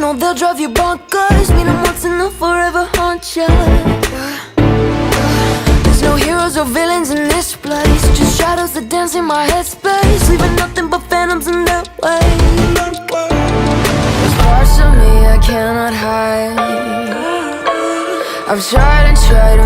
know they'll drive you bonkers. Meet them once and they'll forever haunt ya. There's no heroes or villains in this place, just shadows that dance in my headspace, leaving nothing but phantoms in their way. There's parts of me I cannot hide. I've tried and tried to